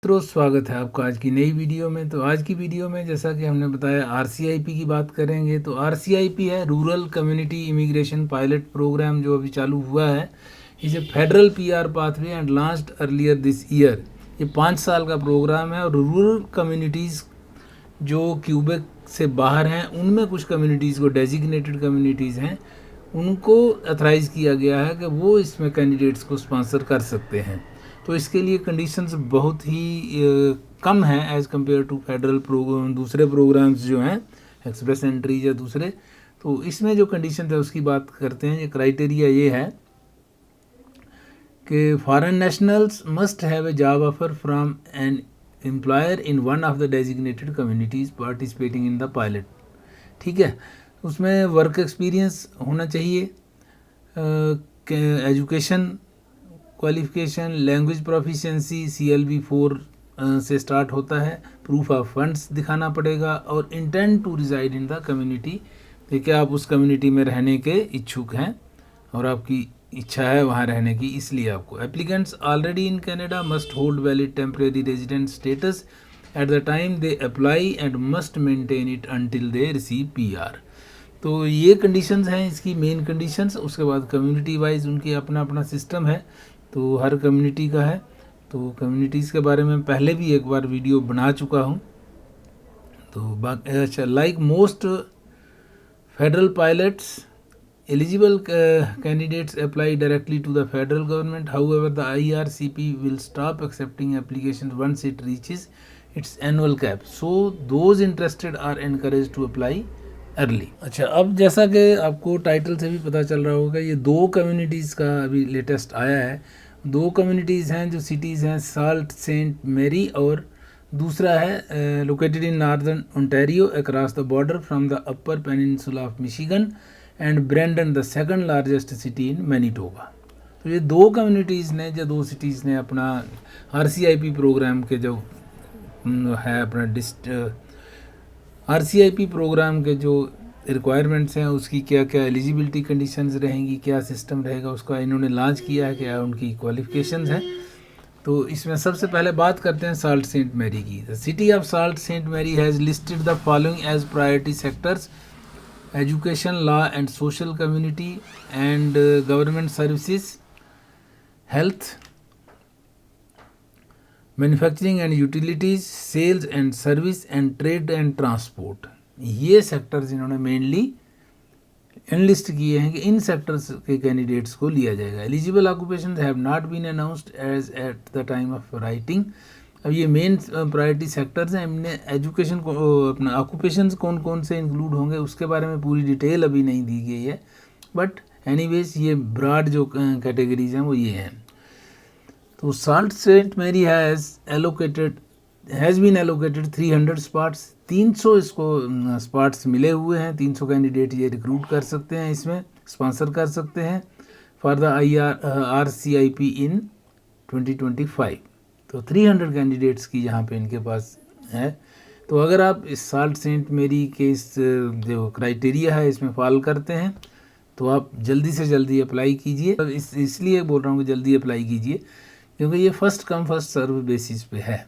मित्रों, स्वागत है आपका आज की नई वीडियो में। तो आज की वीडियो में जैसा कि हमने बताया आरसीआईपी की बात करेंगे। तो आरसीआईपी है rural community immigration pilot programme जो अभी चालू हुआ है। इसे federal PR pathway and launched earlier this year. ये 5 साल का प्रोग्राम है और रूरल कम्युनिटीज़ जो क्यूबेक से बाहर हैं उनमें कुछ कम्युनिटीज़ को डेजिग्नेटेड कम्युनिटीज़ हैं उनको अथराइज़ किया गया है कि वो इसमें कैंडिडेट्स को स्पॉन्सर कर सकते हैं। तो इसके लिए कंडीशंस बहुत ही कम हैं as compared to federal programme, दूसरे प्रोग्राम्स जो हैं एक्सप्रेस एंट्री या दूसरे। तो इसमें जो कंडीशन है उसकी बात करते हैं। ये क्राइटेरिया ये है कि foreign nationals must have a job offer from an employer in one of the designated communities participating in the pilot. ठीक है, उसमें वर्क एक्सपीरियंस होना चाहिए, education qualification, language proficiency CLB 4 से स्टार्ट होता है। प्रूफ ऑफ फंड्स दिखाना पड़ेगा और intent to reside in the community, देखिए आप उस कम्युनिटी में रहने के इच्छुक हैं और आपकी इच्छा है वहाँ रहने की, इसलिए आपको। Applicants already in Canada must hold valid temporary resident status at the time they apply and must maintain it until they receive PR। तो ये कंडीशंस हैं इसकी मेन कंडीशंस। उसके बाद कम्युनिटी वाइज उनकी अपना अपना सिस्टम है, तो हर कम्युनिटी का है। तो कम्युनिटीज़ के बारे में पहले भी एक बार वीडियो बना चुका हूँ। तो अच्छा, like most federal pilots eligible candidates apply directly to the federal government. However, the IRCP will stop accepting applications once it reaches its annual cap, so those interested are encouraged to apply early. अच्छा, अब जैसा कि आपको title से भी पता चल रहा होगा, ये 2 कम्युनिटीज़ का अभी लेटेस्ट आया है। 2 कम्युनिटीज़ हैं जो सिटीज़ हैं, साल्ट सेंट मैरी और दूसरा है located in northern Ontario across the border from the upper peninsula of Michigan and Brandon the second largest city in Manitoba. तो ये 2 कम्युनिटीज़ ने, जो 2 सिटीज़ ने अपना RCIP प्रोग्राम के जो है अपना RCIP प्रोग्राम के जो रिक्वायरमेंट्स हैं उसकी क्या क्या एलिजिबिलिटी कंडीशंस रहेंगी, क्या सिस्टम रहेगा, उसका इन्होंने लॉन्च किया है, क्या उनकी क्वालिफिकेशंस हैं। तो इसमें सबसे पहले बात करते हैं साल्ट सेंट मैरी की। The city of Sault Ste Marie has listed the following as priority sectors: education, law and social community and government services, health, manufacturing and utilities, sales and service and trade and transport। ये sectors इन्होंने mainly enlist किए हैं कि इन sectors के candidates को लिया जाएगा। Eligible occupations have not been announced as at the time of writing. अब ये मेन प्रायोरिटी सेक्टर्स हैं, हमने एजुकेशन को अपना ऑक्यूपेशंस कौन कौन से इंक्लूड होंगे उसके बारे में पूरी डिटेल अभी नहीं दी गई है, बट एनीवेज ये ब्रॉड जो कैटेगरीज हैं वो ये हैं। तो Sault Ste Marie has been allocated 300 spots. 300 इसको स्पॉट्स मिले हुए हैं। 300 कैंडिडेट ये रिक्रूट कर सकते हैं, इसमें स्पॉन्सर कर सकते हैं फॉर द RCIP इन 2025। तो 300 कैंडिडेट्स की यहाँ पे इनके पास है। तो अगर आप इस साल्ट सेंट मैरी के इस जो क्राइटेरिया है इसमें फॉलो करते हैं तो आप जल्दी से जल्दी अप्लाई कीजिए। इसलिए बोल रहा हूँ कि जल्दी अप्लाई कीजिए क्योंकि ये first come first serve basis पे है।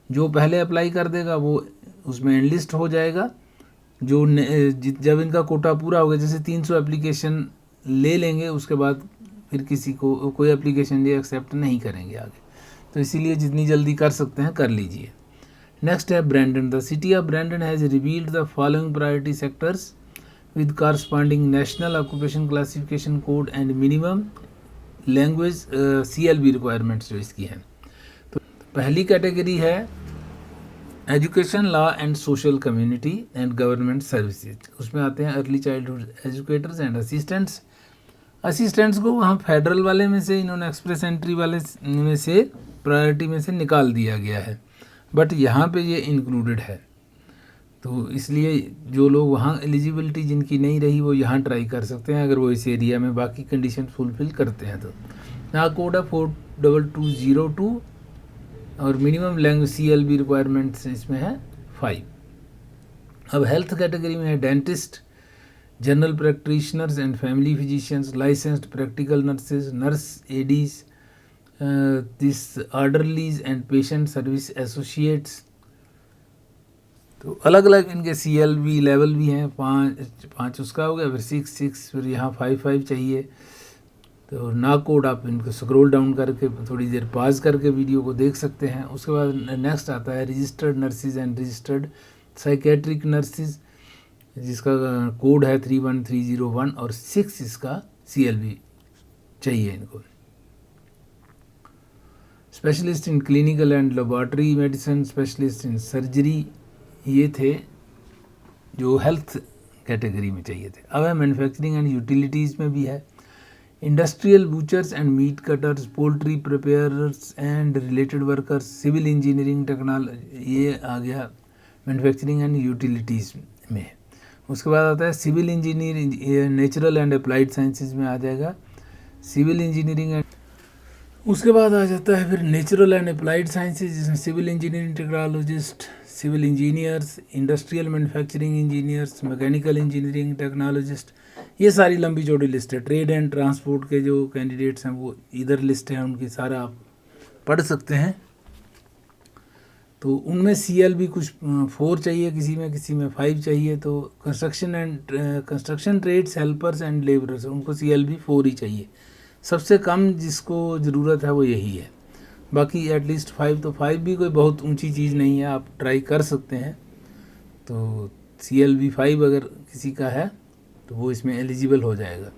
जो पहले अप्लाई कर देगा वो उसमें एनलिस्ट हो जाएगा। जो जब इनका कोटा पूरा होगा, जैसे 300 एप्लीकेशन ले लेंगे उसके बाद फिर किसी को कोई एप्लीकेशन ये एक्सेप्ट नहीं करेंगे आगे। तो इसीलिए जितनी जल्दी कर सकते हैं कर लीजिए। नेक्स्ट है Brandon. The city of Brandon has revealed the following priority sectors with corresponding national occupation classification code and minimum language CLB requirements जो इसकी हैं। तो पहली कैटेगरी है education, law and social community and government services. उसमें आते हैं early childhood educators and assistants. Assistants को वहाँ फेडरल वाले में से इन्होंने एक्सप्रेस एंट्री वाले में से प्रायोरिटी में से निकाल दिया गया है, बट यहाँ पे ये इंक्लूडेड है। तो इसलिए जो लोग वहाँ एलिजिबिलिटी जिनकी नहीं रही वो यहाँ ट्राई कर सकते हैं अगर वो इस एरिया में बाकी कंडीशन फुलफिल करते हैं। तो यहाँ कोड है 42202 और मिनिमम लैंग्वेज CLB रिक्वायरमेंट्स इसमें है 5। अब हेल्थ कैटेगरी में है dentist, general practitioners and family physicians, licensed practical nurses, nurse aides, this orderlies and patient service associates. तो अलग अलग इनके CLB लेवल भी हैं, 5 उसका हो गया, फिर 6 फिर यहाँ 5 चाहिए। तो ना कोड आप इनको स्क्रॉल डाउन करके थोड़ी देर पॉज करके वीडियो को देख सकते हैं। उसके बाद नेक्स्ट आता है registered nurses and registered psychiatric nurses, जिसका कोड है 31301 और 6 इसका CLB चाहिए इनको। Specialist in clinical and laboratory medicine, specialist in surgery, ये थे जो हेल्थ कैटेगरी में चाहिए थे। अब है मैन्युफैक्चरिंग एंड यूटिलिटीज़ में भी है। Industrial butchers and meat cutters, poultry preparers and related workers, civil engineering technology, ये आ गया मैन्युफैक्चरिंग एंड यूटिलिटीज़ में। उसके बाद आता है civil engineering, natural and applied sciences में आ जाएगा सिविल इंजीनियरिंग एंड। उसके बाद आ जाता है फिर नेचुरल एंड अप्लाइड साइंसेज, जिसमें civil engineering technologist, civil engineers, industrial manufacturing engineers, mechanical engineering technologist. ये सारी लंबी चौड़ी लिस्ट है। ट्रेड एंड ट्रांसपोर्ट के जो कैंडिडेट्स हैं वो इधर लिस्ट है उनकी, सारा आप पढ़ सकते हैं। तो उनमें CLB कुछ 4 चाहिए, किसी में 5 चाहिए। तो construction trades helpers and labourers, उनको CLB 4 ही चाहिए। सबसे कम जिसको ज़रूरत है वो यही है। बाकी एटलीस्ट 5, तो 5 भी कोई बहुत ऊंची चीज़ नहीं है, आप ट्राई कर सकते हैं। तो CLB 5 अगर किसी का है तो वो इसमें एलिजिबल हो जाएगा।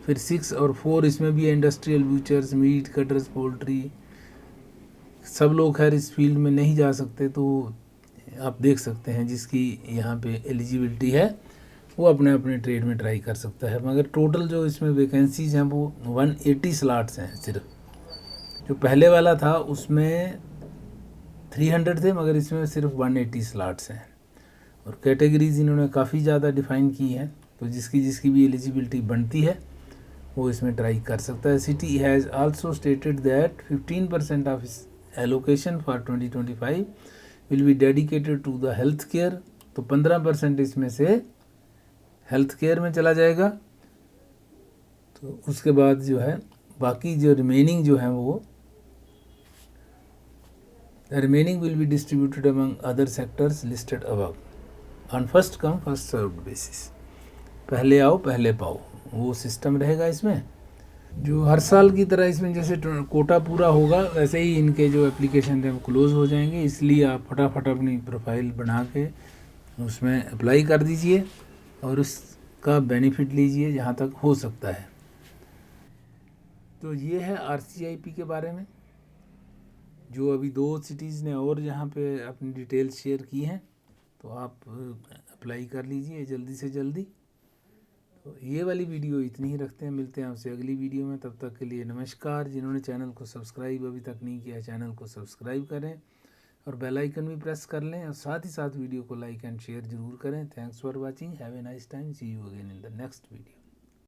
फिर 6 और 4 इसमें भी है, इंडस्ट्रियल बूचर्स, मीट कटर्स, पोल्ट्री। सब लोग खैर इस फील्ड में नहीं जा सकते, तो आप देख सकते हैं जिसकी यहाँ पे एलिजिबिलिटी है वो अपने अपने ट्रेड में ट्राई कर सकता है। मगर टोटल जो इसमें वैकेंसीज़ हैं वो 180 स्लॉट्स हैं सिर्फ। जो पहले वाला था उसमें 300 थे, मगर इसमें सिर्फ 180 स्लॉट्स हैं। और कैटेगरीज इन्होंने काफ़ी ज़्यादा डिफ़ाइन की हैं, तो जिसकी भी एलिजिबिलिटी बनती है वो इसमें ट्राई कर सकता है। City has also stated that 15% of allocation for 2025 will be dedicated to the health care. तो 15% इसमें से हेल्थ केयर में चला जाएगा। तो उसके बाद जो है बाकी जो रिमेनिंग जो है वो remaining will be distributed among other sectors listed above on first come first served basis. पहले आओ पहले पाओ, वो सिस्टम रहेगा इसमें। जो हर साल की तरह इसमें जैसे कोटा पूरा होगा वैसे ही इनके जो एप्लीकेशन है वो क्लोज़ हो जाएंगे। इसलिए आप फटाफट अपनी प्रोफाइल बना के उसमें अप्लाई कर दीजिए और उसका बेनिफिट लीजिए जहाँ तक हो सकता है। तो ये है RCIP के बारे में। जो अभी 2 सिटीज़ ने और जहाँ पे अपनी डिटेल्स शेयर की हैं, तो आप अप्लाई कर लीजिए जल्दी से जल्दी। तो ये वाली वीडियो इतनी ही रखते हैं, मिलते हैं आपसे अगली वीडियो में। तब तक के लिए नमस्कार। जिन्होंने चैनल को सब्सक्राइब अभी तक नहीं किया, चैनल को सब्सक्राइब करें और बेल आइकन भी प्रेस कर लें, और साथ ही साथ वीडियो को लाइक एंड शेयर ज़रूर करें। Thanks for watching, have a nice time, see you again in the next video.